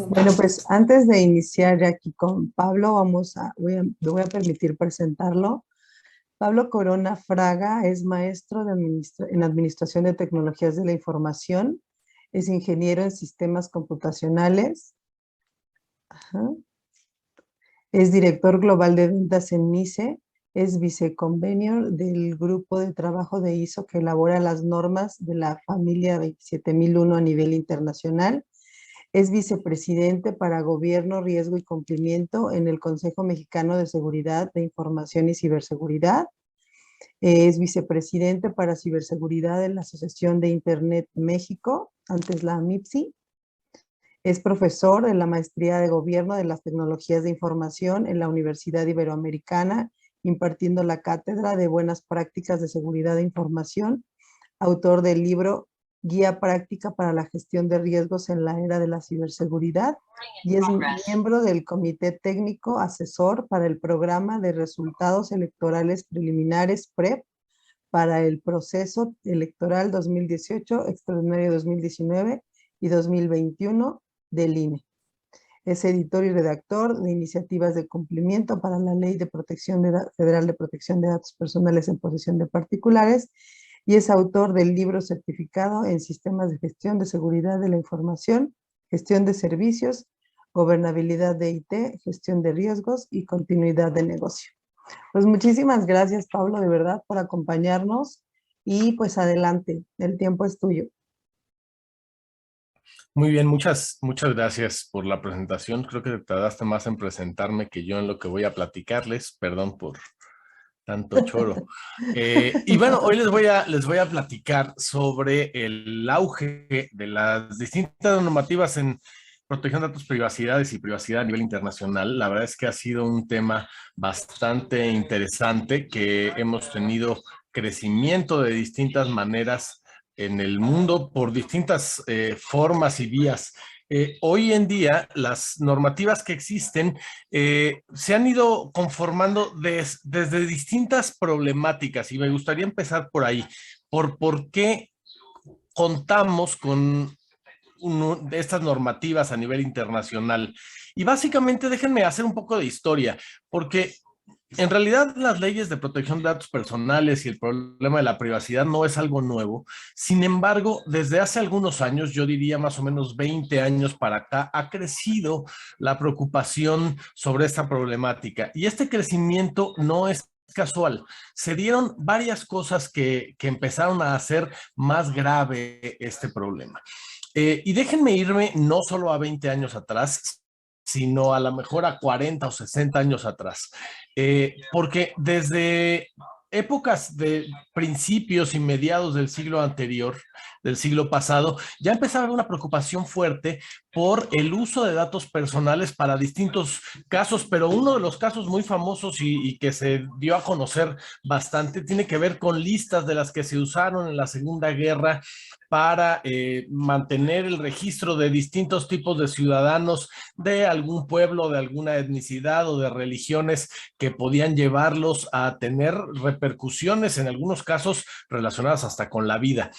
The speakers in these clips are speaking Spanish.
Bueno, pues antes de iniciar ya aquí con Pablo, me voy a permitir presentarlo. Pablo Corona Fraga es maestro en Administración de Tecnologías de la Información, es ingeniero en sistemas computacionales, ajá, es director global de ventas en NICE, es viceconvenio del grupo de trabajo de ISO que elabora las normas de la familia 27001 a nivel internacional. Es vicepresidente para Gobierno, Riesgo y Cumplimiento en el Consejo Mexicano de Seguridad de Información y Ciberseguridad. Es vicepresidente para Ciberseguridad en la Asociación de Internet México, antes la AMIPSI. Es profesor en la Maestría de Gobierno de las Tecnologías de Información en la Universidad Iberoamericana, impartiendo la Cátedra de Buenas Prácticas de Seguridad de Información, autor del libro Guía Práctica para la Gestión de Riesgos en la Era de la Ciberseguridad, y es miembro del Comité Técnico Asesor para el Programa de Resultados Electorales Preliminares PREP para el Proceso Electoral 2018, Extraordinario 2019 y 2021 del INE. Es editor y redactor de iniciativas de cumplimiento para la Ley de Protección Federal de Protección de Datos Personales en posesión de particulares y es autor del libro certificado en Sistemas de Gestión de Seguridad de la Información, Gestión de Servicios, Gobernabilidad de IT, Gestión de Riesgos y Continuidad de Negocio. Pues muchísimas gracias, Pablo, de verdad, por acompañarnos y pues adelante, el tiempo es tuyo. Muy bien, muchas gracias por la presentación. Creo que te tardaste más en presentarme que yo en lo que voy a platicarles. Perdón por tanto choro. Y bueno, hoy les voy a platicar sobre el auge de las distintas normativas en protección de datos, privacidades y privacidad a nivel internacional. La verdad es que ha sido un tema bastante interesante, que hemos tenido crecimiento de distintas maneras en el mundo por distintas formas y vías. Hoy en día, las normativas que existen se han ido conformando desde distintas problemáticas, y me gustaría empezar por ahí, por qué contamos con de estas normativas a nivel internacional. Y básicamente déjenme hacer un poco de historia, porque en realidad las leyes de protección de datos personales y el problema de la privacidad no es algo nuevo. Sin embargo, desde hace algunos años, yo diría más o menos 20 años para acá, ha crecido la preocupación sobre esta problemática. Y este crecimiento no es casual. Se dieron varias cosas que empezaron a hacer más grave este problema. Y déjenme irme no solo a 20 años atrás, sino a lo mejor a 40 o 60 años atrás. Porque desde épocas de principios y mediados del siglo anterior, del siglo pasado, ya empezaba a haber una preocupación fuerte por el uso de datos personales para distintos casos, pero uno de los casos muy famosos y que se dio a conocer bastante tiene que ver con listas de las que se usaron en la Segunda Guerra para mantener el registro de distintos tipos de ciudadanos de algún pueblo, de alguna etnicidad o de religiones que podían llevarlos a tener repercusiones, en algunos casos relacionadas hasta con la vida.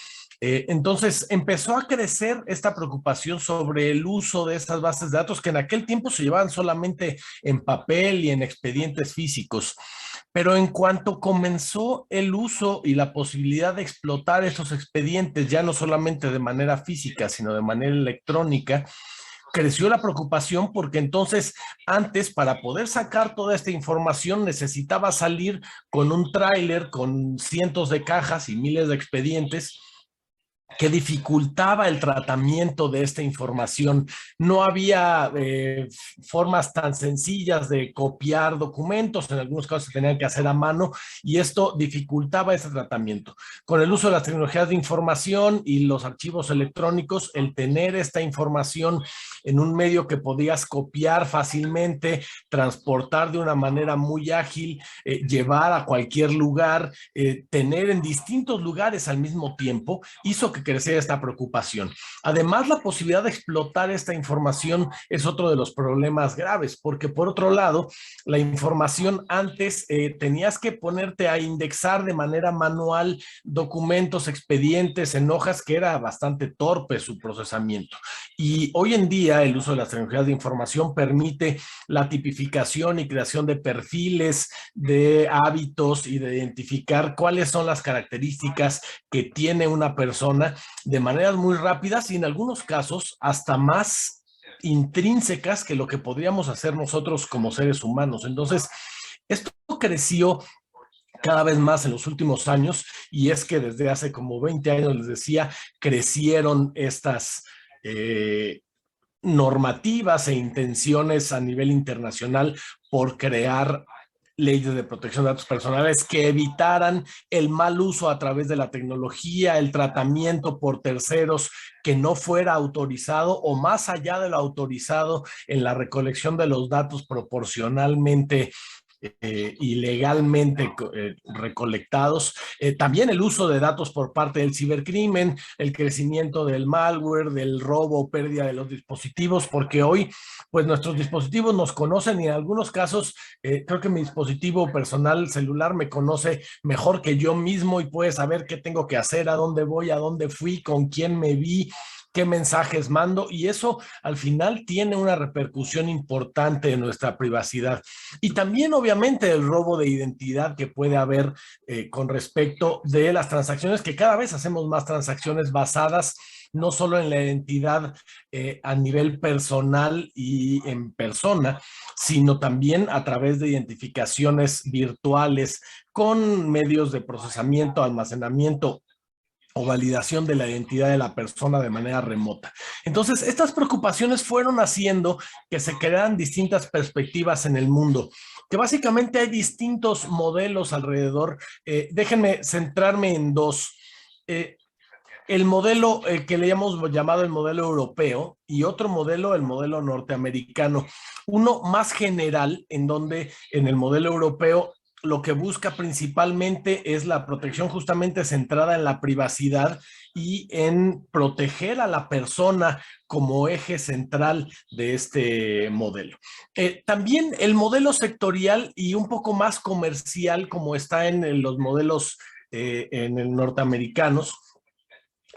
Entonces empezó a crecer esta preocupación sobre el uso de estas bases de datos que en aquel tiempo se llevaban solamente en papel y en expedientes físicos. Pero en cuanto comenzó el uso y la posibilidad de explotar esos expedientes, ya no solamente de manera física, sino de manera electrónica, creció la preocupación, porque entonces antes, para poder sacar toda esta información, necesitaba salir con un tráiler con cientos de cajas y miles de expedientes, que dificultaba el tratamiento de esta información. No había formas tan sencillas de copiar documentos, en algunos casos se tenían que hacer a mano, y esto dificultaba ese tratamiento. Con el uso de las tecnologías de información y los archivos electrónicos, el tener esta información en un medio que podías copiar fácilmente, transportar de una manera muy ágil, llevar a cualquier lugar, tener en distintos lugares al mismo tiempo, hizo que que crecía esta preocupación. Además, la posibilidad de explotar esta información es otro de los problemas graves, porque por otro lado, la información antes tenías que ponerte a indexar de manera manual documentos, expedientes en hojas, que era bastante torpe su procesamiento. Y hoy en día el uso de las tecnologías de información permite la tipificación y creación de perfiles, de hábitos y de identificar cuáles son las características que tiene una persona de maneras muy rápidas y en algunos casos hasta más intrínsecas que lo que podríamos hacer nosotros como seres humanos. Entonces, esto creció cada vez más en los últimos años y es que desde hace como 20 años, les decía, crecieron estas normativas e intenciones a nivel internacional por crear leyes de protección de datos personales que evitaran el mal uso a través de la tecnología, el tratamiento por terceros que no fuera autorizado o más allá de lo autorizado en la recolección de los datos proporcionalmente ilegalmente recolectados. También el uso de datos por parte del cibercrimen, el crecimiento del malware, del robo, pérdida de los dispositivos, porque hoy pues nuestros dispositivos nos conocen y en algunos casos creo que mi dispositivo personal celular me conoce mejor que yo mismo y puede saber qué tengo que hacer, a dónde voy, a dónde fui, con quién me vi, qué mensajes mando, y eso al final tiene una repercusión importante en nuestra privacidad. Y también obviamente el robo de identidad que puede haber con respecto de las transacciones, que cada vez hacemos más transacciones basadas no solo en la identidad a nivel personal y en persona, sino también a través de identificaciones virtuales con medios de procesamiento, almacenamiento o validación de la identidad de la persona de manera remota. Entonces, estas preocupaciones fueron haciendo que se crearan distintas perspectivas en el mundo, que básicamente hay distintos modelos alrededor. Déjenme centrarme en dos. El modelo que le hemos llamado el modelo europeo y otro modelo, el modelo norteamericano. Uno más general, en donde en el modelo europeo lo que busca principalmente es la protección justamente centrada en la privacidad y en proteger a la persona como eje central de este modelo. También el modelo sectorial y un poco más comercial, como está en los modelos en el norteamericanos,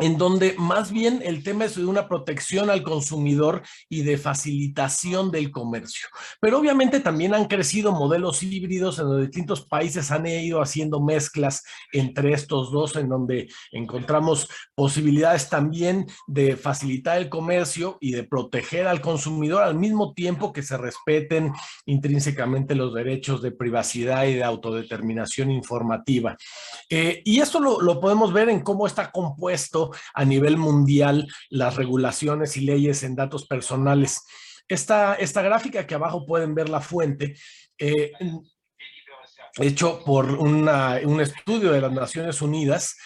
en donde más bien el tema es de una protección al consumidor y de facilitación del comercio. Pero obviamente también han crecido modelos híbridos en los distintos países, han ido haciendo mezclas entre estos dos, en donde encontramos posibilidades también de facilitar el comercio y de proteger al consumidor al mismo tiempo que se respeten intrínsecamente los derechos de privacidad y de autodeterminación informativa. Y esto lo podemos ver en cómo está compuesto a nivel mundial las regulaciones y leyes en datos personales. Esta gráfica que abajo pueden ver la fuente, hecho por un estudio de las Naciones Unidas,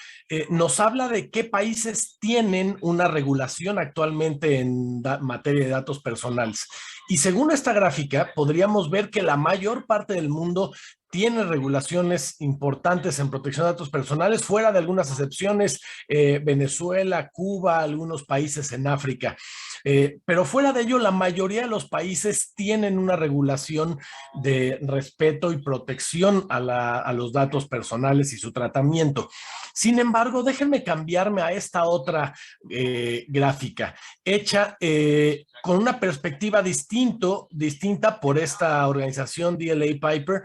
nos habla de qué países tienen una regulación actualmente en materia de datos personales. Y según esta gráfica, podríamos ver que la mayor parte del mundo tiene regulaciones importantes en protección de datos personales, fuera de algunas excepciones, Venezuela, Cuba, algunos países en África. Pero fuera de ello, la mayoría de los países tienen una regulación de respeto y protección a los datos personales y su tratamiento. Sin embargo, déjenme cambiarme a esta otra gráfica, hecha con una perspectiva distinta por esta organización DLA Piper,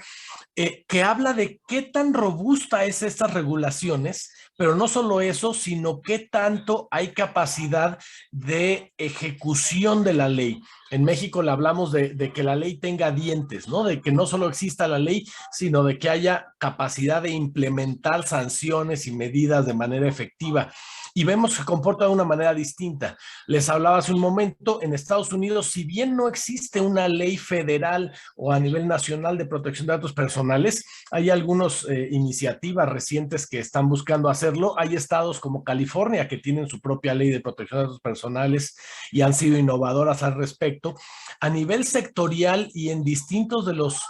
que habla de qué tan robusta es estas regulaciones, pero no solo eso, sino qué tanto hay capacidad de ejecución de la ley. En México le hablamos de que la ley tenga dientes, ¿no? De que no solo exista la ley, sino de que haya capacidad de implementar sanciones y medidas de manera efectiva. Y vemos que se comporta de una manera distinta. Les hablaba hace un momento, en Estados Unidos, si bien no existe una ley federal o a nivel nacional de protección de datos personales, hay algunas iniciativas recientes que están buscando hacerlo. Hay estados como California que tienen su propia ley de protección de datos personales y han sido innovadoras al respecto. A nivel sectorial y en distintos de los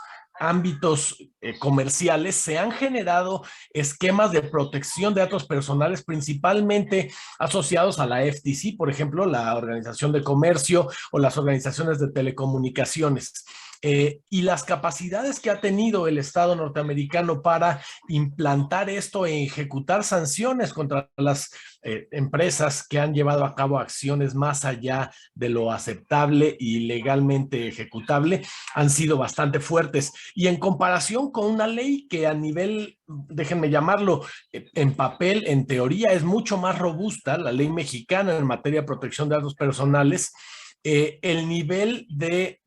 ámbitos comerciales se han generado esquemas de protección de datos personales principalmente asociados a la FTC, por ejemplo, la Organización de Comercio o las organizaciones de telecomunicaciones. Y las capacidades que ha tenido el Estado norteamericano para implantar esto e ejecutar sanciones contra las empresas que han llevado a cabo acciones más allá de lo aceptable y legalmente ejecutable han sido bastante fuertes. Y en comparación con una ley que a nivel, déjenme llamarlo, en papel, en teoría, es mucho más robusta, la ley mexicana en materia de protección de datos personales, el nivel de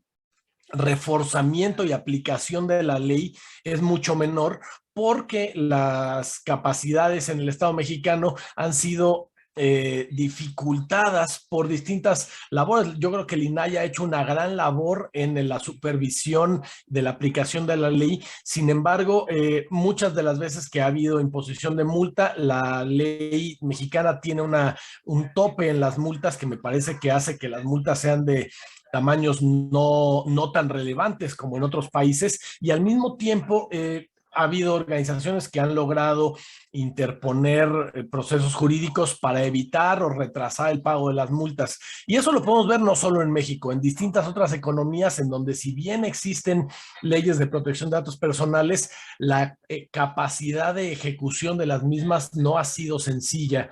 reforzamiento y aplicación de la ley es mucho menor porque las capacidades en el Estado mexicano han sido dificultadas por distintas labores. Yo creo que el INAI ha hecho una gran labor en la supervisión de la aplicación de la ley. Sin embargo, muchas de las veces que ha habido imposición de multa, la ley mexicana tiene un tope en las multas que me parece que hace que las multas sean de tamaños no tan relevantes como en otros países, y al mismo tiempo ha habido organizaciones que han logrado interponer procesos jurídicos para evitar o retrasar el pago de las multas. Y eso lo podemos ver no solo en México, en distintas otras economías en donde si bien existen leyes de protección de datos personales, la capacidad de ejecución de las mismas no ha sido sencilla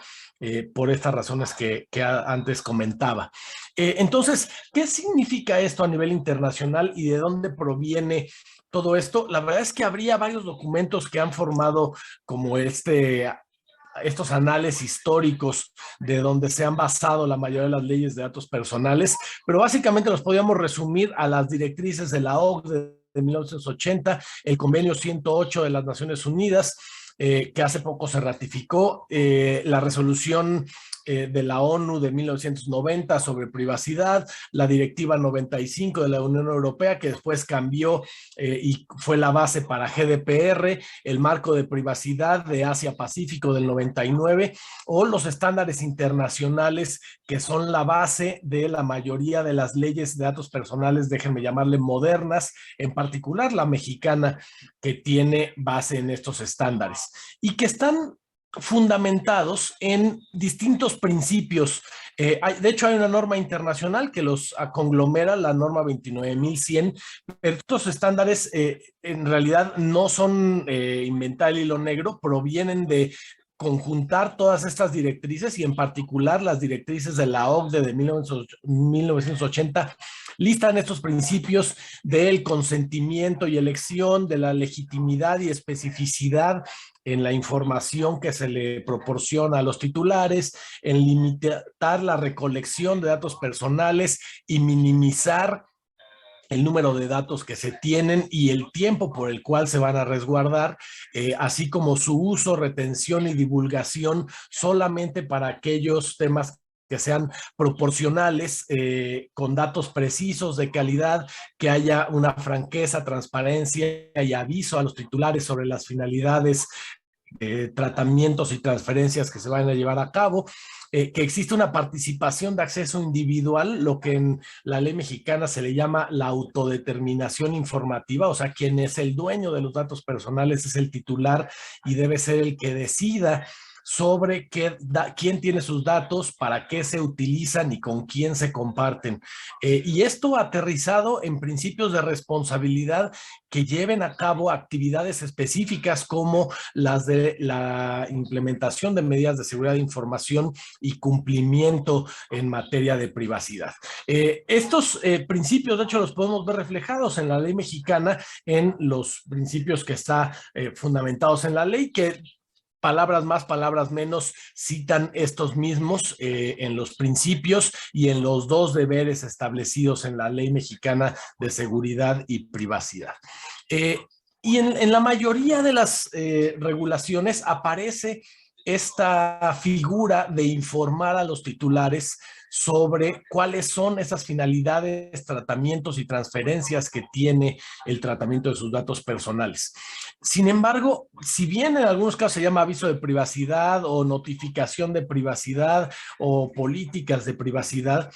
por estas razones que antes comentaba. Entonces, ¿qué significa esto a nivel internacional y de dónde proviene todo esto? La verdad es que habría varios documentos que han formado como estos anales históricos de donde se han basado la mayoría de las leyes de datos personales, pero básicamente los podríamos resumir a las directrices de la OCDE de 1980, el convenio 108 de las Naciones Unidas, que hace poco se ratificó, la resolución de la ONU de 1990 sobre privacidad, la directiva 95 de la Unión Europea, que después cambió y fue la base para GDPR, el marco de privacidad de Asia-Pacífico del 99, o los estándares internacionales que son la base de la mayoría de las leyes de datos personales, déjenme llamarle modernas, en particular la mexicana, que tiene base en estos estándares y que están fundamentados en distintos principios. De hecho, hay una norma internacional que los conglomera, la norma 29100, pero estos estándares en realidad no son inventar el hilo negro, provienen de conjuntar todas estas directrices y en particular las directrices de la OCDE de 1980 listan estos principios del consentimiento y elección, de la legitimidad y especificidad en la información que se le proporciona a los titulares, en limitar la recolección de datos personales y minimizar el número de datos que se tienen y el tiempo por el cual se van a resguardar, así como su uso, retención y divulgación solamente para aquellos temas que sean proporcionales, con datos precisos, de calidad, que haya una franqueza, transparencia y aviso a los titulares sobre las finalidades, tratamientos y transferencias que se van a llevar a cabo, que existe una participación de acceso individual, lo que en la ley mexicana se le llama la autodeterminación informativa, o sea, quien es el dueño de los datos personales es el titular y debe ser el que decida sobre quién tiene sus datos, para qué se utilizan y con quién se comparten. Y esto aterrizado en principios de responsabilidad que lleven a cabo actividades específicas como las de la implementación de medidas de seguridad de información y cumplimiento en materia de privacidad. Estos principios, de hecho, los podemos ver reflejados en la ley mexicana, en los principios que están fundamentados en la ley, que palabras más, palabras menos, citan estos mismos en los principios y en los dos deberes establecidos en la ley mexicana de seguridad y privacidad. Y en la mayoría de las regulaciones aparece esta figura de informar a los titulares sobre cuáles son esas finalidades, tratamientos y transferencias que tiene el tratamiento de sus datos personales. Sin embargo, si bien en algunos casos se llama aviso de privacidad o notificación de privacidad o políticas de privacidad,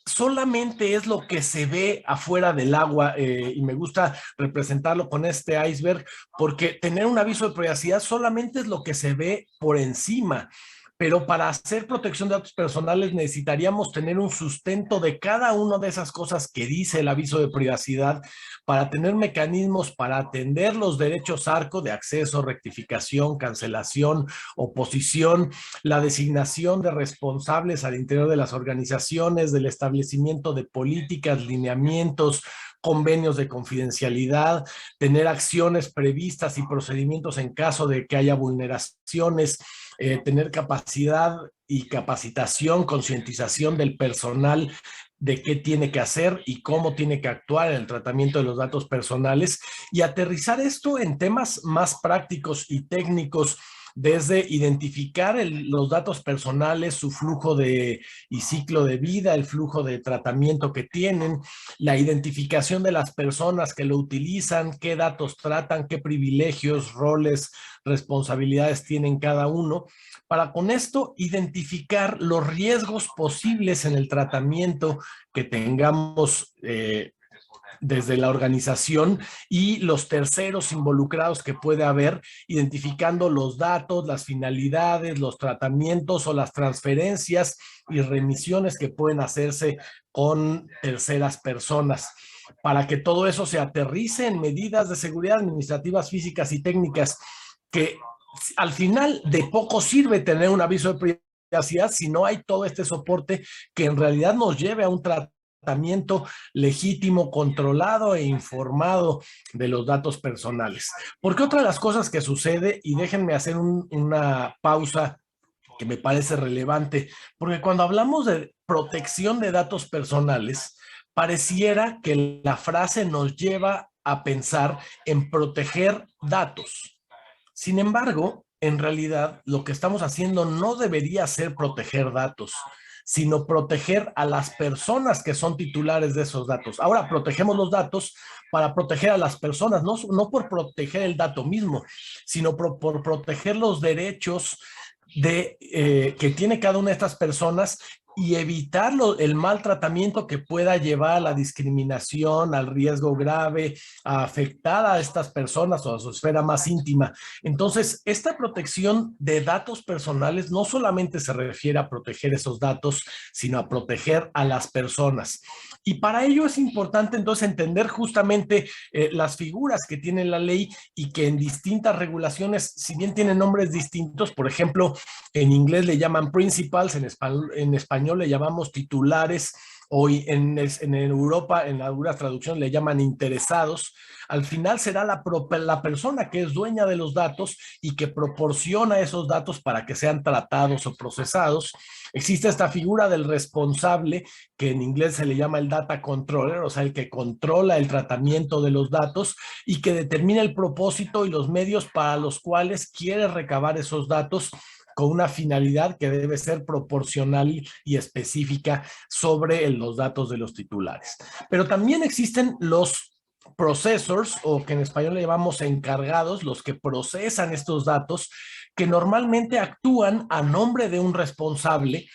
solamente es lo que se ve afuera del agua, y me gusta representarlo con este iceberg, porque tener un aviso de privacidad solamente es lo que se ve por encima. Pero para hacer protección de datos personales necesitaríamos tener un sustento de cada una de esas cosas que dice el aviso de privacidad, para tener mecanismos para atender los derechos ARCO de acceso, rectificación, cancelación, oposición, la designación de responsables al interior de las organizaciones, del establecimiento de políticas, lineamientos, convenios de confidencialidad, tener acciones previstas y procedimientos en caso de que haya vulneraciones, tener capacidad y capacitación, concientización del personal de qué tiene que hacer y cómo tiene que actuar en el tratamiento de los datos personales, y aterrizar esto en temas más prácticos y técnicos, desde identificar los datos personales, su flujo y ciclo de vida, el flujo de tratamiento que tienen, la identificación de las personas que lo utilizan, qué datos tratan, qué privilegios, roles, responsabilidades tienen cada uno, para con esto identificar los riesgos posibles en el tratamiento que tengamos desde la organización, y los terceros involucrados que puede haber, identificando los datos, las finalidades, los tratamientos o las transferencias y remisiones que pueden hacerse con terceras personas, para que todo eso se aterrice en medidas de seguridad administrativas, físicas y técnicas, que al final de poco sirve tener un aviso de privacidad si no hay todo este soporte que en realidad nos lleve a un tratamiento legítimo, controlado e informado de los datos personales. Porque otra de las cosas que sucede, y déjenme hacer una pausa que me parece relevante, porque cuando hablamos de protección de datos personales, pareciera que la frase nos lleva a pensar en proteger datos. Sin embargo, en realidad, lo que estamos haciendo no debería ser proteger datos, sino proteger a las personas que son titulares de esos datos. Ahora, protegemos los datos para proteger a las personas, no por proteger el dato mismo, sino por proteger los derechos que tiene cada una de estas personas, y evitar el mal tratamiento que pueda llevar a la discriminación, al riesgo grave, a afectar a estas personas o a su esfera más íntima. Entonces, esta protección de datos personales no solamente se refiere a proteger esos datos, sino a proteger a las personas. Y para ello es importante entonces entender justamente las figuras que tiene la ley, y que en distintas regulaciones, si bien tienen nombres distintos, por ejemplo, en inglés le llaman principals, en español le llamamos titulares, o en Europa, en algunas traducciones le llaman interesados. Al final será la persona que es dueña de los datos y que proporciona esos datos para que sean tratados o procesados. Existe esta figura del responsable, que en inglés se le llama el data controller, o sea, el que controla el tratamiento de los datos y que determina el propósito y los medios para los cuales quiere recabar esos datos, con una finalidad que debe ser proporcional y específica sobre los datos de los titulares. Pero también existen los processors, o que en español le llamamos encargados, los que procesan estos datos, que normalmente actúan a nombre de un responsable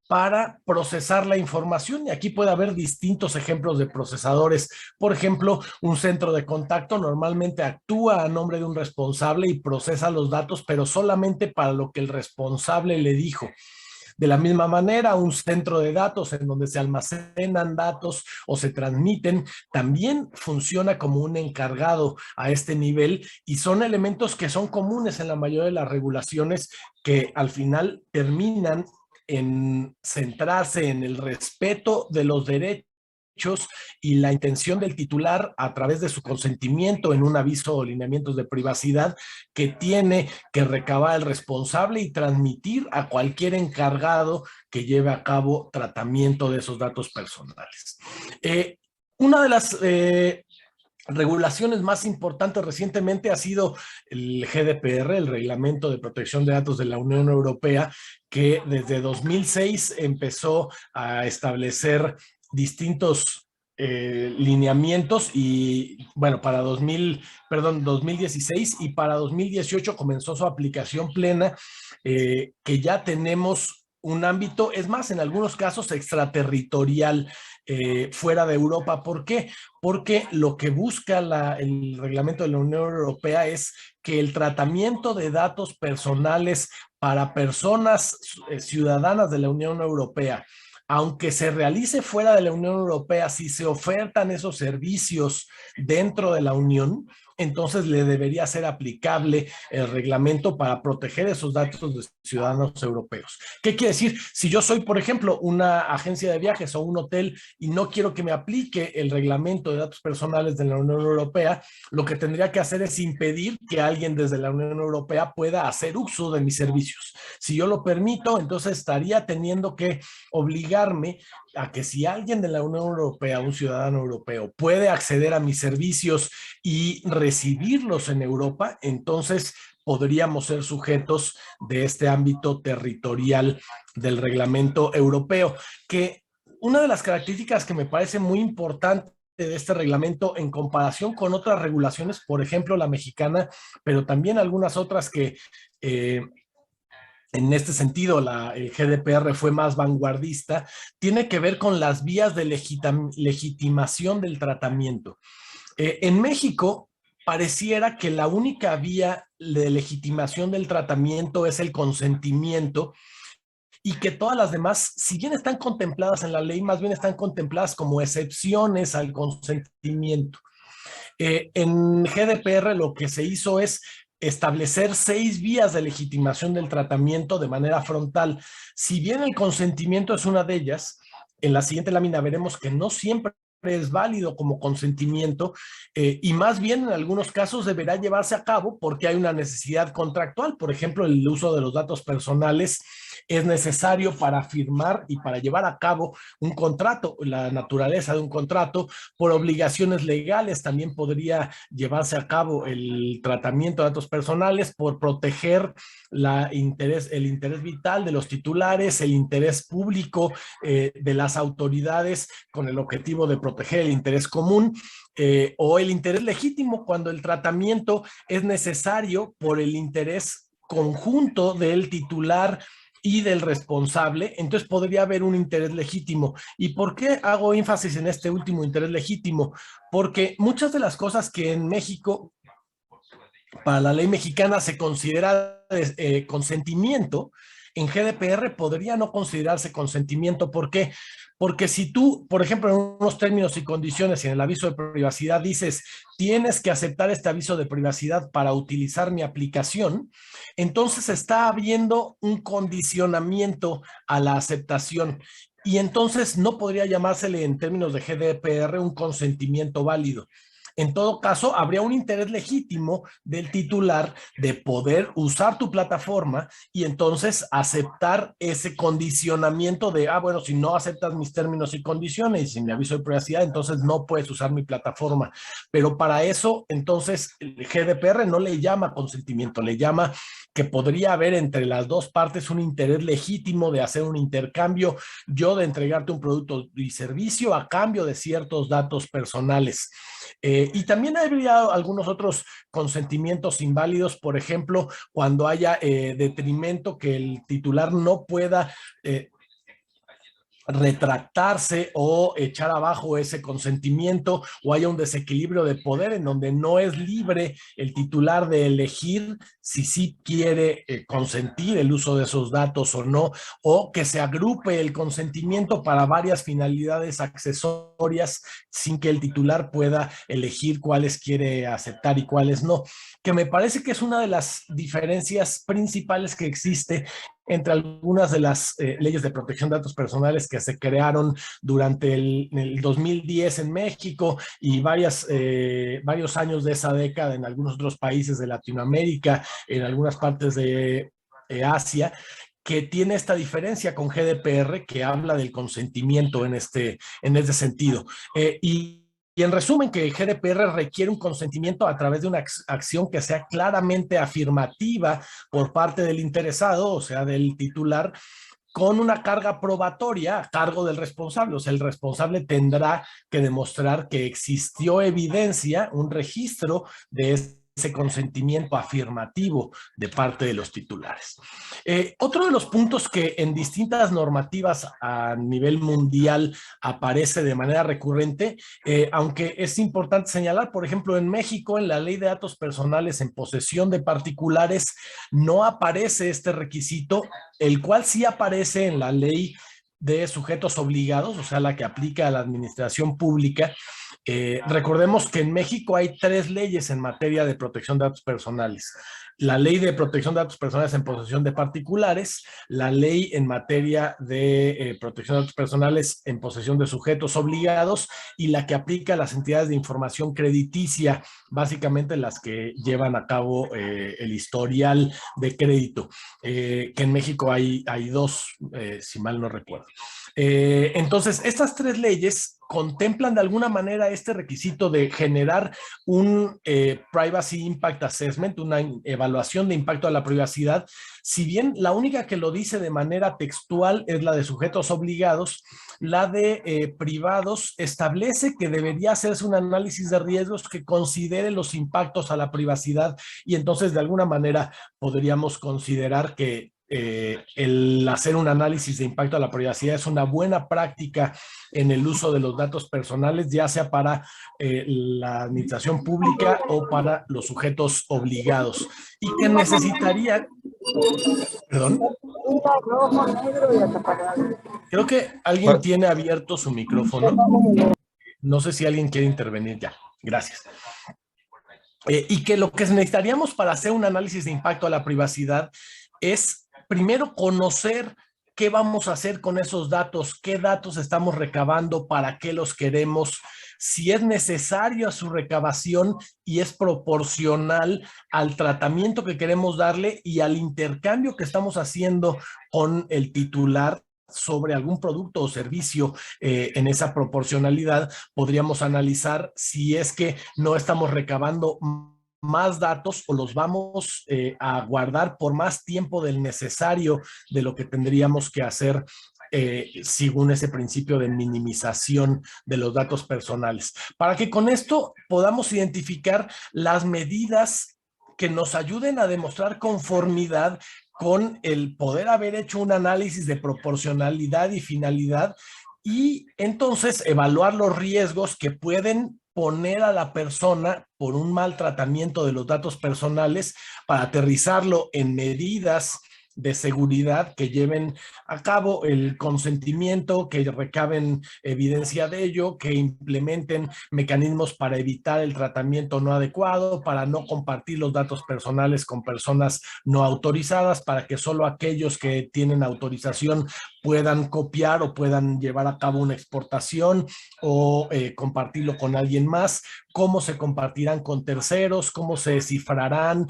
para procesar la información. Y aquí puede haber distintos ejemplos de procesadores. Por ejemplo, un centro de contacto normalmente actúa a nombre de un responsable y procesa los datos, pero solamente para lo que el responsable le dijo. De la misma manera, un centro de datos en donde se almacenan datos o se transmiten, también funciona como un encargado a este nivel, y son elementos que son comunes en la mayoría de las regulaciones, que al final terminan en centrarse en el respeto de los derechos y la intención del titular, a través de su consentimiento en un aviso o lineamientos de privacidad, que tiene que recabar el responsable y transmitir a cualquier encargado que lleve a cabo tratamiento de esos datos personales. Una de las regulaciones más importantes recientemente ha sido el GDPR, el Reglamento de Protección de Datos de la Unión Europea, que desde 2006 empezó a establecer distintos lineamientos, y bueno, para 2016, y para 2018 comenzó su aplicación plena, que ya tenemos un ámbito, es más, en algunos casos extraterritorial, fuera de Europa. ¿Por qué? Porque lo que busca el reglamento de la Unión Europea es que el tratamiento de datos personales para personas ciudadanas de la Unión Europea, aunque se realice fuera de la Unión Europea, si se ofertan esos servicios dentro de la Unión, entonces le debería ser aplicable el reglamento para proteger esos datos de ciudadanos europeos. ¿Qué quiere decir? Si yo soy, por ejemplo, una agencia de viajes o un hotel y no quiero que me aplique el reglamento de datos personales de la Unión Europea, lo que tendría que hacer es impedir que alguien desde la Unión Europea pueda hacer uso de mis servicios. Si yo lo permito, entonces estaría teniendo que obligarme a que si alguien de la Unión Europea, un ciudadano europeo, puede acceder a mis servicios y recibirlos en Europa, entonces podríamos ser sujetos de este ámbito territorial del reglamento europeo, que una de las características que me parece muy importante de este reglamento en comparación con otras regulaciones, por ejemplo la mexicana, pero también algunas otras que en este sentido el GDPR fue más vanguardista, tiene que ver con las vías de legitimación del tratamiento. En México pareciera que la única vía de legitimación del tratamiento es el consentimiento, y que todas las demás, si bien están contempladas en la ley, más bien están contempladas como excepciones al consentimiento. En GDPR lo que se hizo es establecer 6 vías de legitimación del tratamiento de manera frontal. Si bien el consentimiento es una de ellas, en la siguiente lámina veremos que no siempre es válido como consentimiento, y más bien en algunos casos deberá llevarse a cabo porque hay una necesidad contractual. Por ejemplo, el uso de los datos personales es necesario para firmar y para llevar a cabo un contrato. La naturaleza de un contrato, por obligaciones legales, también podría llevarse a cabo el tratamiento de datos personales por proteger el interés vital de los titulares, el interés público de las autoridades con el objetivo de proteger el interés común, o el interés legítimo cuando el tratamiento es necesario por el interés conjunto del titular y del responsable. Entonces podría haber un interés legítimo. ¿Y por qué hago énfasis en este último interés legítimo? Porque muchas de las cosas que en México, para la ley mexicana, se considera consentimiento, en GDPR podría no considerarse consentimiento. ¿Por qué? Porque si tú, por ejemplo, en unos términos y condiciones y en el aviso de privacidad dices, tienes que aceptar este aviso de privacidad para utilizar mi aplicación, entonces está habiendo un condicionamiento a la aceptación. Y entonces no podría llamársele en términos de GDPR un consentimiento válido. En todo caso, habría un interés legítimo del titular de poder usar tu plataforma y entonces aceptar ese condicionamiento de, bueno, si no aceptas mis términos y condiciones y mi aviso de privacidad, entonces no puedes usar mi plataforma. Pero para eso, entonces, el GDPR no le llama consentimiento, le llama que podría haber entre las dos partes un interés legítimo de hacer un intercambio, yo de entregarte un producto y servicio a cambio de ciertos datos personales. Y también habría algunos otros consentimientos inválidos, por ejemplo, cuando haya detrimento que el titular no pueda retractarse o echar abajo ese consentimiento, o haya un desequilibrio de poder en donde no es libre el titular de elegir si sí quiere consentir el uso de esos datos o no, o que se agrupe el consentimiento para varias finalidades accesorias sin que el titular pueda elegir cuáles quiere aceptar y cuáles no, que me parece que es una de las diferencias principales que existe entre algunas de las leyes de protección de datos personales que se crearon durante el 2010 en México y varios años de esa década en algunos otros países de Latinoamérica, en algunas partes de Asia, que tiene esta diferencia con GDPR, que habla del consentimiento en este sentido. Y en resumen, que el GDPR requiere un consentimiento a través de una acción que sea claramente afirmativa por parte del interesado, o sea, del titular, con una carga probatoria a cargo del responsable. O sea, el responsable tendrá que demostrar que existió evidencia, un registro de ese consentimiento afirmativo de parte de los titulares. Otro de los puntos que en distintas normativas a nivel mundial aparece de manera recurrente, aunque es importante señalar, por ejemplo, en México, en la Ley de Datos Personales en posesión de particulares, no aparece este requisito, el cual sí aparece en la Ley de Sujetos Obligados, o sea, la que aplica a la administración pública. Recordemos que en México hay 3 leyes en materia de protección de datos personales. La Ley de Protección de Datos Personales en posesión de particulares, la Ley en materia de protección de datos personales en posesión de sujetos obligados y la que aplica a las entidades de información crediticia, básicamente las que llevan a cabo el historial de crédito, que en México hay 2, si mal no recuerdo. Entonces, estas 3 leyes contemplan de alguna manera este requisito de generar un Privacy Impact Assessment, una evaluación de impacto a la privacidad. Si bien la única que lo dice de manera textual es la de sujetos obligados, la de privados establece que debería hacerse un análisis de riesgos que considere los impactos a la privacidad y entonces de alguna manera podríamos considerar que el hacer un análisis de impacto a la privacidad es una buena práctica en el uso de los datos personales, ya sea para la administración pública o para los sujetos obligados. Y que necesitaría, perdón, creo que alguien tiene abierto su micrófono. No sé si alguien quiere intervenir ya. Gracias. Y que lo que necesitaríamos para hacer un análisis de impacto a la privacidad es primero conocer qué vamos a hacer con esos datos, qué datos estamos recabando, para qué los queremos, si es necesario su recabación y es proporcional al tratamiento que queremos darle y al intercambio que estamos haciendo con el titular sobre algún producto o servicio. En esa proporcionalidad podríamos analizar si es que no estamos recabando más datos o los vamos a guardar por más tiempo del necesario de lo que tendríamos que hacer según ese principio de minimización de los datos personales. Para que con esto podamos identificar las medidas que nos ayuden a demostrar conformidad con el poder haber hecho un análisis de proporcionalidad y finalidad y entonces evaluar los riesgos que pueden poner a la persona por un mal tratamiento de los datos personales para aterrizarlo en medidas de seguridad que lleven a cabo el consentimiento, que recaben evidencia de ello, que implementen mecanismos para evitar el tratamiento no adecuado, para no compartir los datos personales con personas no autorizadas, para que solo aquellos que tienen autorización puedan copiar o puedan llevar a cabo una exportación o compartirlo con alguien más, cómo se compartirán con terceros, cómo se descifrarán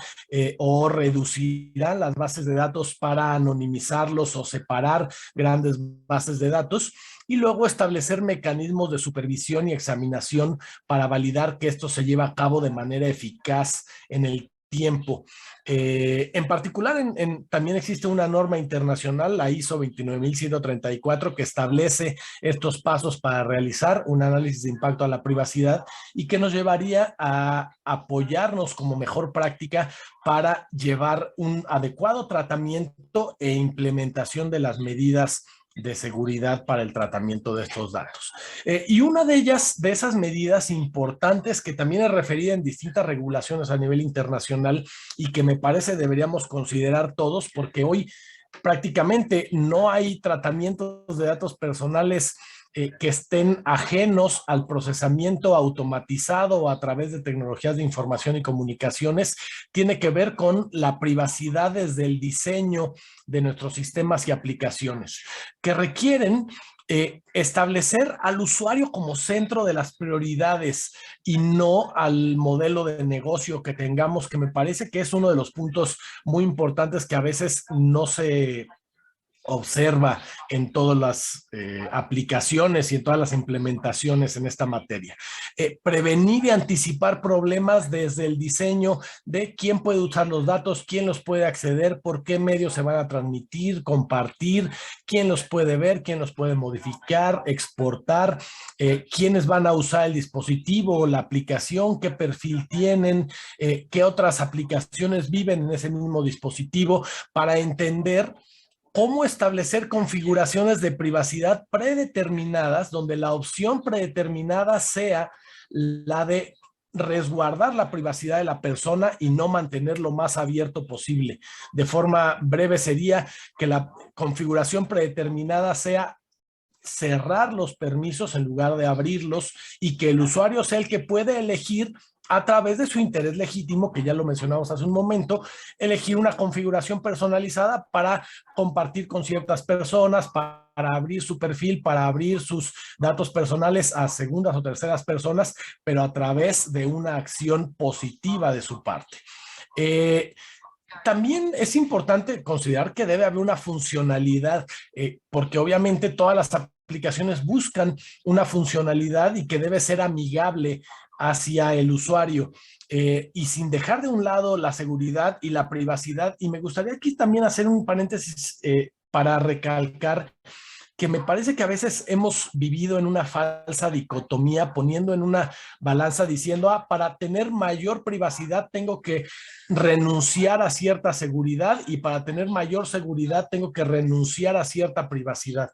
o reducirán las bases de datos para anonimizarlos o separar grandes bases de datos y luego establecer mecanismos de supervisión y examinación para validar que esto se lleva a cabo de manera eficaz en el tiempo. En particular, también existe una norma internacional, la ISO 29134, que establece estos pasos para realizar un análisis de impacto a la privacidad y que nos llevaría a apoyarnos como mejor práctica para llevar un adecuado tratamiento e implementación de las medidas de seguridad para el tratamiento de estos datos. Y una de ellas, de esas medidas importantes que también es referida en distintas regulaciones a nivel internacional y que me parece deberíamos considerar todos, porque hoy prácticamente no hay tratamientos de datos personales que estén ajenos al procesamiento automatizado o a través de tecnologías de información y comunicaciones, tiene que ver con la privacidad desde el diseño de nuestros sistemas y aplicaciones, que requieren establecer al usuario como centro de las prioridades y no al modelo de negocio que tengamos, que me parece que es uno de los puntos muy importantes que a veces no se observa en todas las aplicaciones y en todas las implementaciones en esta materia. Prevenir y anticipar problemas desde el diseño de quién puede usar los datos, quién los puede acceder, por qué medios se van a transmitir, compartir, quién los puede ver, quién los puede modificar, exportar, quiénes van a usar el dispositivo o la aplicación, qué perfil tienen, qué otras aplicaciones viven en ese mismo dispositivo, para entender cómo establecer configuraciones de privacidad predeterminadas, donde la opción predeterminada sea la de resguardar la privacidad de la persona y no mantener lo más abierto posible. De forma breve sería que la configuración predeterminada sea cerrar los permisos en lugar de abrirlos y que el usuario sea el que puede elegir a través de su interés legítimo, que ya lo mencionamos hace un momento, elegir una configuración personalizada para compartir con ciertas personas, para abrir su perfil, para abrir sus datos personales a segundas o terceras personas, pero a través de una acción positiva de su parte. También es importante considerar que debe haber una funcionalidad, porque obviamente todas las aplicaciones buscan una funcionalidad y que debe ser amigable hacia el usuario, y sin dejar de un lado la seguridad y la privacidad. Y me gustaría aquí también hacer un paréntesis para recalcar que me parece que a veces hemos vivido en una falsa dicotomía, poniendo en una balanza diciendo, para tener mayor privacidad tengo que renunciar a cierta seguridad y para tener mayor seguridad tengo que renunciar a cierta privacidad.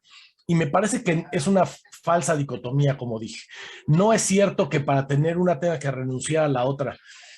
Y me parece que es una falsa dicotomía, como dije. No es cierto que para tener una tenga que renunciar a la otra.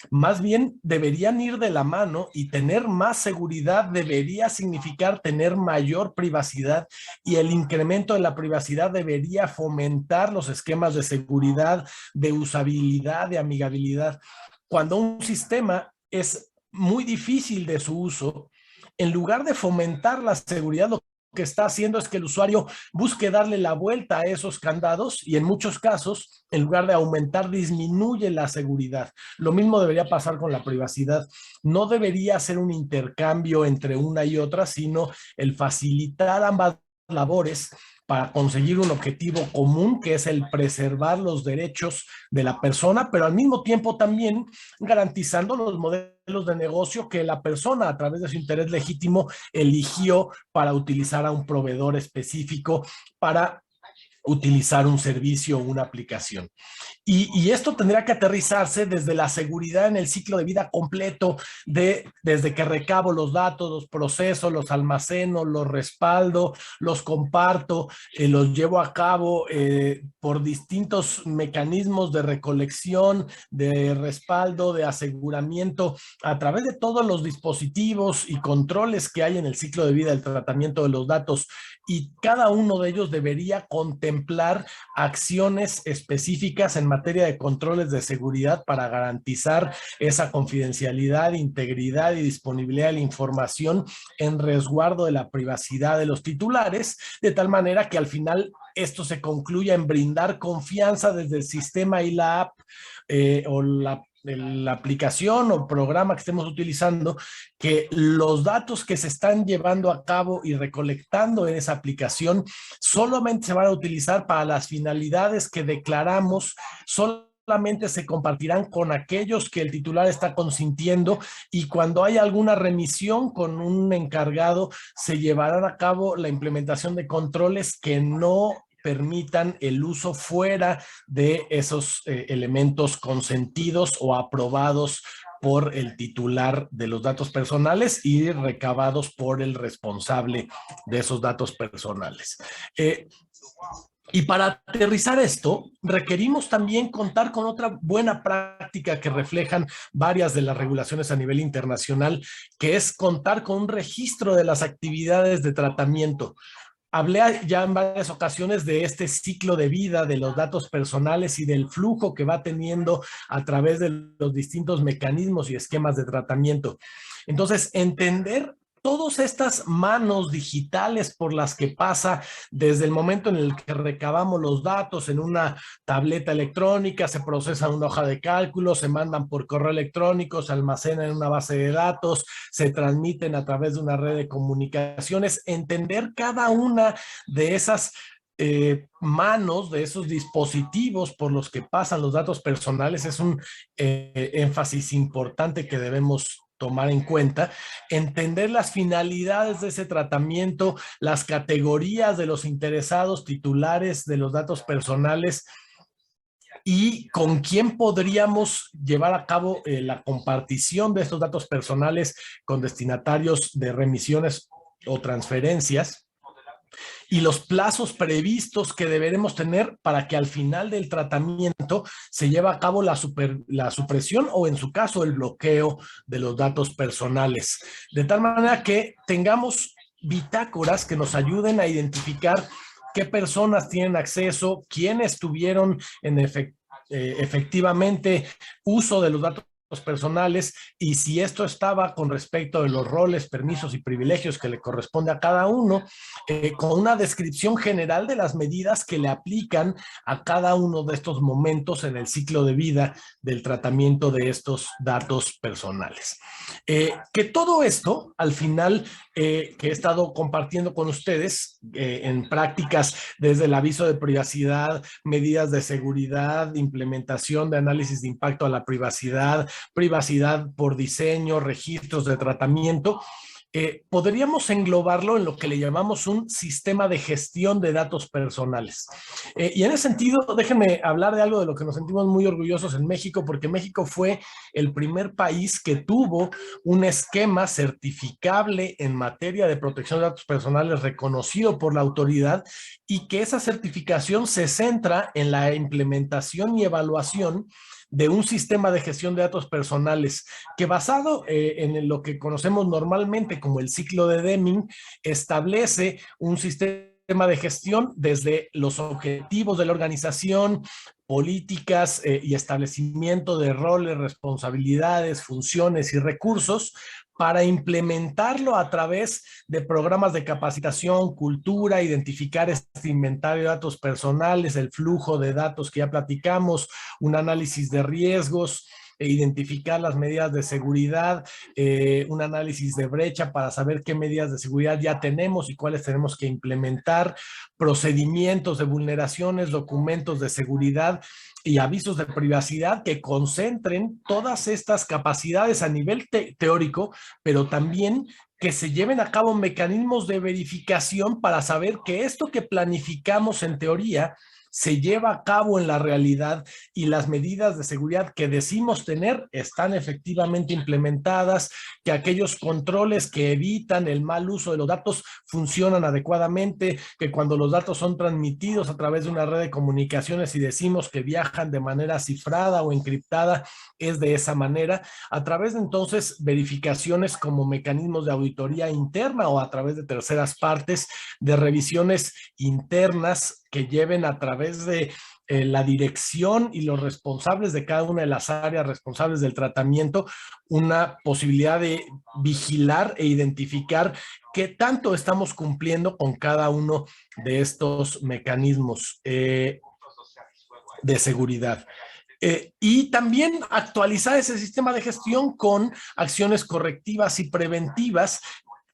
Más bien deberían ir de la mano, y tener más seguridad debería significar tener mayor privacidad, y el incremento de la privacidad debería fomentar los esquemas de seguridad, de usabilidad, de amigabilidad. Cuando un sistema es muy difícil de su uso, en lugar de fomentar la seguridad, lo que está haciendo es que el usuario busque darle la vuelta a esos candados, y en muchos casos, en lugar de aumentar, disminuye la seguridad. Lo mismo debería pasar con la privacidad. No debería ser un intercambio entre una y otra, sino el facilitar ambas labores para conseguir un objetivo común, que es el preservar los derechos de la persona, pero al mismo tiempo también garantizando los modelos de negocio que la persona, a través de su interés legítimo, eligió para utilizar a un proveedor específico, para utilizar un servicio o una aplicación. Y esto tendría que aterrizarse desde la seguridad en el ciclo de vida completo, desde que recabo los datos, los proceso, los almaceno, los respaldo, los comparto, los llevo a cabo por distintos mecanismos de recolección, de respaldo, de aseguramiento, a través de todos los dispositivos y controles que hay en el ciclo de vida del tratamiento de los datos. Y cada uno de ellos debería contemplar acciones específicas en materia de controles de seguridad para garantizar esa confidencialidad, integridad y disponibilidad de la información, en resguardo de la privacidad de los titulares, de tal manera que al final esto se concluya en brindar confianza desde el sistema y la app, o la aplicación o programa que estemos utilizando, que los datos que se están llevando a cabo y recolectando en esa aplicación solamente se van a utilizar para las finalidades que declaramos, solamente se compartirán con aquellos que el titular está consintiendo, y cuando hay alguna remisión con un encargado, se llevarán a cabo la implementación de controles que no permitan el uso fuera de esos elementos consentidos o aprobados por el titular de los datos personales y recabados por el responsable de esos datos personales. Y para aterrizar esto, requerimos también contar con otra buena práctica que reflejan varias de las regulaciones a nivel internacional, que es contar con un registro de las actividades de tratamiento. Hablé ya en varias ocasiones de este ciclo de vida de los datos personales y del flujo que va teniendo a través de los distintos mecanismos y esquemas de tratamiento. Entonces, entender todas estas manos digitales por las que pasa desde el momento en el que recabamos los datos en una tableta electrónica, se procesa en una hoja de cálculo, se mandan por correo electrónico, se almacenan en una base de datos, se transmiten a través de una red de comunicaciones, entender cada una de esas manos, de esos dispositivos por los que pasan los datos personales es un énfasis importante que debemos tomar en cuenta, entender las finalidades de ese tratamiento, las categorías de los interesados titulares de los datos personales y con quién podríamos llevar a cabo la compartición de estos datos personales con destinatarios de remisiones o transferencias, y los plazos previstos que deberemos tener para que al final del tratamiento se lleve a cabo la supresión o en su caso el bloqueo de los datos personales. De tal manera que tengamos bitácoras que nos ayuden a identificar qué personas tienen acceso, quiénes tuvieron efectivamente uso de los datos personales y si esto estaba con respecto de los roles, permisos y privilegios que le corresponde a cada uno, con una descripción general de las medidas que le aplican a cada uno de estos momentos en el ciclo de vida del tratamiento de estos datos personales. Que todo esto, al final, que he estado compartiendo con ustedes en prácticas desde el aviso de privacidad, medidas de seguridad, implementación de análisis de impacto a la privacidad, privacidad por diseño, registros de tratamiento, podríamos englobarlo en lo que le llamamos un sistema de gestión de datos personales. Y en ese sentido, déjenme hablar de algo de lo que nos sentimos muy orgullosos en México, porque México fue el primer país que tuvo un esquema certificable en materia de protección de datos personales reconocido por la autoridad y que esa certificación se centra en la implementación y evaluación de un sistema de gestión de datos personales que basado en lo que conocemos normalmente como el ciclo de Deming, establece un sistema de gestión desde los objetivos de la organización, políticas y establecimiento de roles, responsabilidades, funciones y recursos para implementarlo a través de programas de capacitación, cultura, identificar este inventario de datos personales, el flujo de datos que ya platicamos, un análisis de riesgos, identificar las medidas de seguridad, un análisis de brecha para saber qué medidas de seguridad ya tenemos y cuáles tenemos que implementar, procedimientos de vulneraciones, documentos de seguridad y avisos de privacidad que concentren todas estas capacidades a nivel teórico, pero también que se lleven a cabo mecanismos de verificación para saber que esto que planificamos en teoría se lleva a cabo en la realidad y las medidas de seguridad que decimos tener están efectivamente implementadas, que aquellos controles que evitan el mal uso de los datos funcionan adecuadamente, que cuando los datos son transmitidos a través de una red de comunicaciones y decimos que viajan de manera cifrada o encriptada, es de esa manera, a través de entonces verificaciones como mecanismos de auditoría interna o a través de terceras partes, de revisiones internas que lleven a través de la dirección y los responsables de cada una de las áreas responsables del tratamiento, una posibilidad de vigilar e identificar qué tanto estamos cumpliendo con cada uno de estos mecanismos de seguridad. Y también actualizar ese sistema de gestión con acciones correctivas y preventivas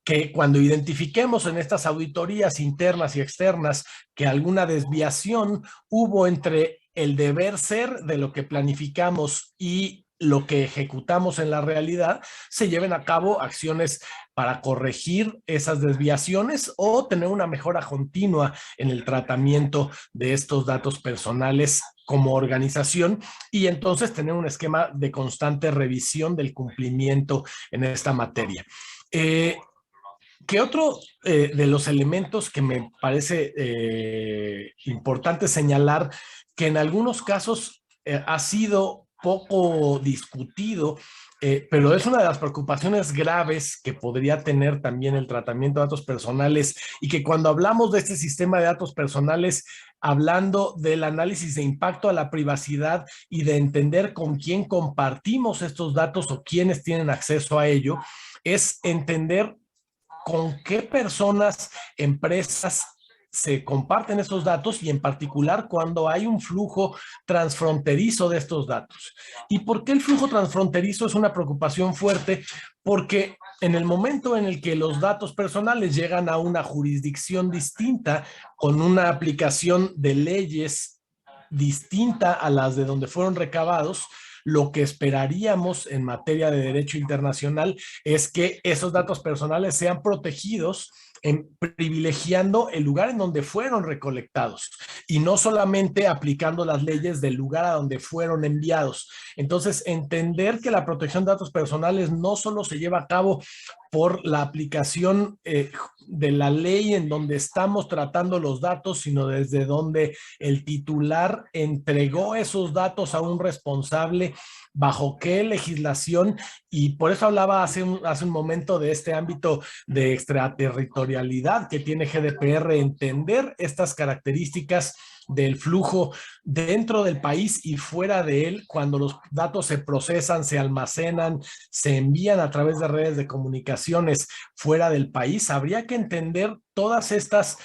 que cuando identifiquemos en estas auditorías internas y externas que alguna desviación hubo entre el deber ser de lo que planificamos y lo que ejecutamos en la realidad, se lleven a cabo acciones para corregir esas desviaciones o tener una mejora continua en el tratamiento de estos datos personales como organización y entonces tener un esquema de constante revisión del cumplimiento en esta materia. ¿Qué otro de los elementos que me parece importante señalar que en algunos casos ha sido poco discutido, pero es una de las preocupaciones graves que podría tener también el tratamiento de datos personales y que cuando hablamos de este sistema de datos personales, hablando del análisis de impacto a la privacidad y de entender con quién compartimos estos datos o quiénes tienen acceso a ello, es entender con qué personas, empresas se comparten estos datos y en particular cuando hay un flujo transfronterizo de estos datos. ¿Y por qué el flujo transfronterizo es una preocupación fuerte? Porque en el momento en el que los datos personales llegan a una jurisdicción distinta, con una aplicación de leyes distinta a las de donde fueron recabados, lo que esperaríamos en materia de derecho internacional es que esos datos personales sean protegidos privilegiando el lugar en donde fueron recolectados y no solamente aplicando las leyes del lugar a donde fueron enviados. Entonces, entender que la protección de datos personales no solo se lleva a cabo por la aplicación de la ley en donde estamos tratando los datos, sino desde donde el titular entregó esos datos a un responsable, bajo qué legislación, y por eso hablaba hace un momento de este ámbito de extraterritorialidad que tiene GDPR, entender estas características del flujo dentro del país y fuera de él, cuando los datos se procesan, se almacenan, se envían a través de redes de comunicaciones fuera del país. Habría que entender todas estas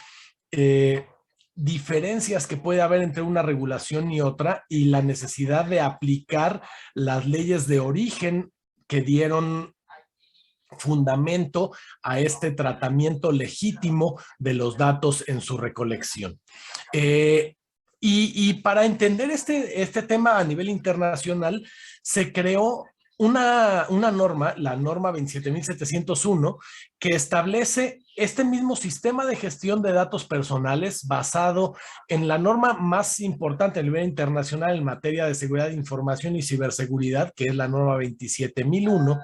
diferencias que puede haber entre una regulación y otra y la necesidad de aplicar las leyes de origen que dieron fundamento a este tratamiento legítimo de los datos en su recolección. Y para entender este tema a nivel internacional, se creó una norma, la norma 27701, que establece este mismo sistema de gestión de datos personales basado en la norma más importante a nivel internacional en materia de seguridad de información y ciberseguridad, que es la norma 27001,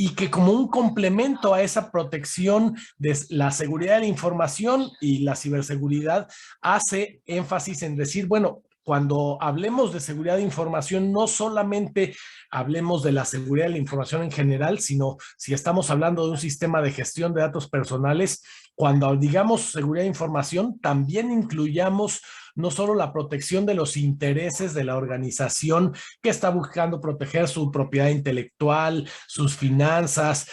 y que como un complemento a esa protección de la seguridad de la información y la ciberseguridad, hace énfasis en decir, bueno, cuando hablemos de seguridad de información, no solamente hablemos de la seguridad de la información en general, sino si estamos hablando de un sistema de gestión de datos personales, cuando digamos seguridad de información, también incluyamos no solo la protección de los intereses de la organización que está buscando proteger su propiedad intelectual, sus finanzas,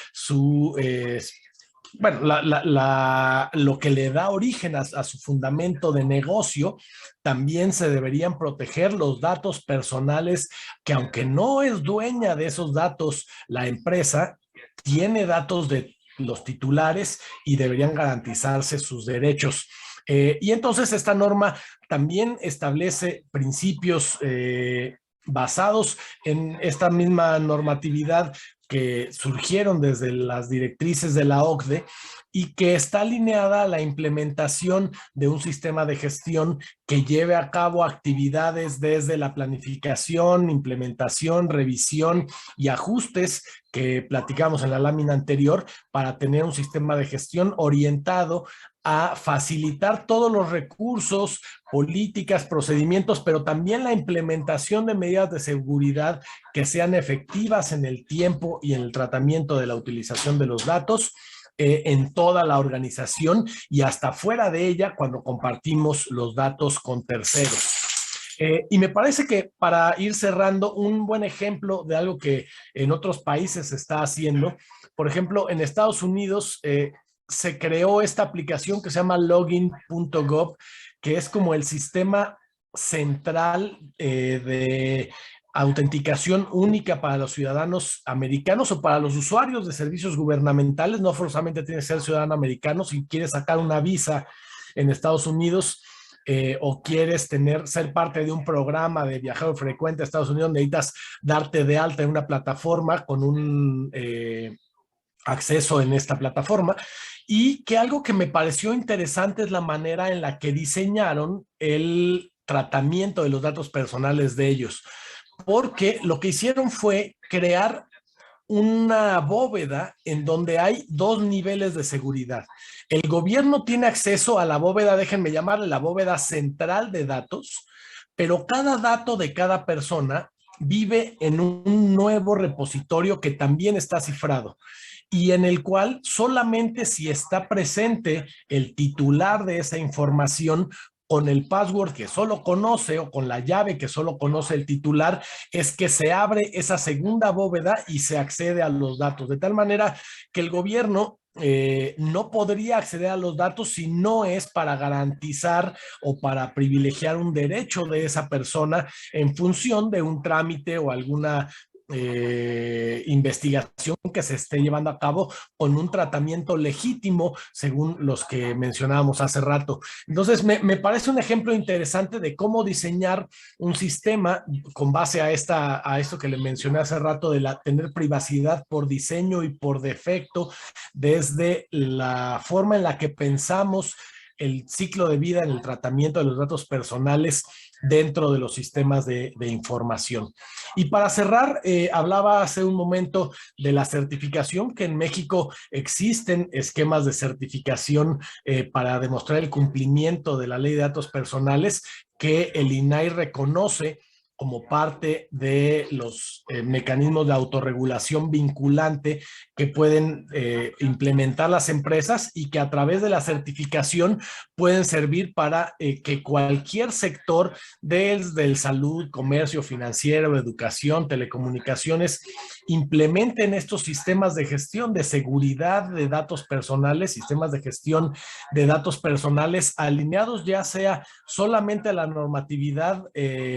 bueno, lo que le da origen a su fundamento de negocio, también se deberían proteger los datos personales, que aunque no es dueña de esos datos, la empresa tiene datos de los titulares y deberían garantizarse sus derechos. Y entonces esta norma también establece principios basados en esta misma normatividad que surgieron desde las directrices de la OCDE y que está alineada a la implementación de un sistema de gestión que lleve a cabo actividades desde la planificación, implementación, revisión y ajustes que platicamos en la lámina anterior para tener un sistema de gestión orientado a facilitar todos los recursos, políticas, procedimientos, pero también la implementación de medidas de seguridad que sean efectivas en el tiempo y en el tratamiento de la utilización de los datos en toda la organización y hasta fuera de ella cuando compartimos los datos con terceros. Y me parece que para ir cerrando, un buen ejemplo de algo que en otros países se está haciendo, por ejemplo, en Estados Unidos se creó esta aplicación que se llama login.gov, que es como el sistema central de autenticación única para los ciudadanos americanos o para los usuarios de servicios gubernamentales. No forzosamente tiene que ser ciudadano americano. Si quieres sacar una visa en Estados Unidos o quieres ser parte de un programa de viajero frecuente a Estados Unidos, necesitas darte de alta en una plataforma con un acceso en esta plataforma. Y que algo que me pareció interesante es la manera en la que diseñaron el tratamiento de los datos personales de ellos, porque lo que hicieron fue crear una bóveda en donde hay dos niveles de seguridad. El gobierno tiene acceso a la bóveda, déjenme llamarle la bóveda central de datos, pero cada dato de cada persona vive en un nuevo repositorio que también está cifrado y en el cual solamente si está presente el titular de esa información con el password que solo conoce o con la llave que solo conoce el titular, es que se abre esa segunda bóveda y se accede a los datos, de tal manera que el gobierno no podría acceder a los datos si no es para garantizar o para privilegiar un derecho de esa persona en función de un trámite o alguna investigación que se esté llevando a cabo con un tratamiento legítimo, según los que mencionábamos hace rato. Entonces, me parece un ejemplo interesante de cómo diseñar un sistema con base a esto que le mencioné hace rato, de tener privacidad por diseño y por defecto, desde la forma en la que pensamos el ciclo de vida en el tratamiento de los datos personales dentro de los sistemas de información. Y para cerrar, hablaba hace un momento de la certificación, que en México existen esquemas de certificación para demostrar el cumplimiento de la ley de datos personales que el INAI reconoce como parte de los mecanismos de autorregulación vinculante que pueden implementar las empresas y que a través de la certificación pueden servir para que cualquier sector, desde el salud, comercio, financiero, educación, telecomunicaciones, implementen estos sistemas de gestión de seguridad de datos personales, sistemas de gestión de datos personales alineados ya sea solamente a la normatividad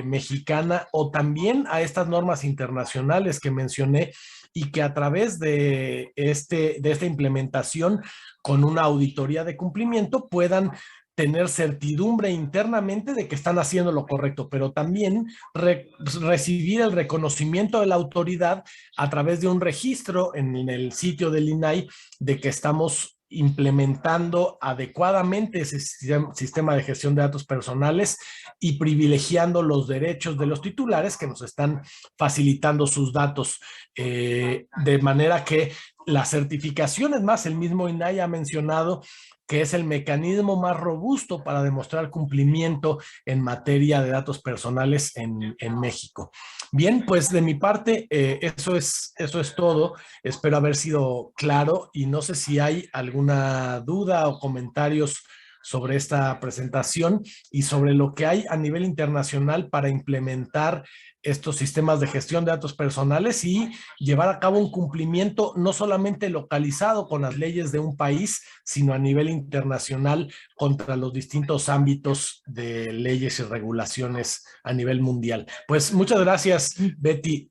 mexicana o también a estas normas internacionales que mencioné, y que a través de esta implementación con una auditoría de cumplimiento puedan tener certidumbre internamente de que están haciendo lo correcto, pero también recibir el reconocimiento de la autoridad a través de un registro en el sitio del INAI de que estamos implementando adecuadamente ese sistema de gestión de datos personales y privilegiando los derechos de los titulares que nos están facilitando sus datos, de manera que la certificación, es más, el mismo INAI ha mencionado que es el mecanismo más robusto para demostrar cumplimiento en materia de datos personales en México. Bien, pues de mi parte, eso es todo. Espero haber sido claro y no sé si hay alguna duda o comentarios sobre esta presentación y sobre lo que hay a nivel internacional para implementar estos sistemas de gestión de datos personales y llevar a cabo un cumplimiento no solamente localizado con las leyes de un país, sino a nivel internacional contra los distintos ámbitos de leyes y regulaciones a nivel mundial. Pues muchas gracias, Betty.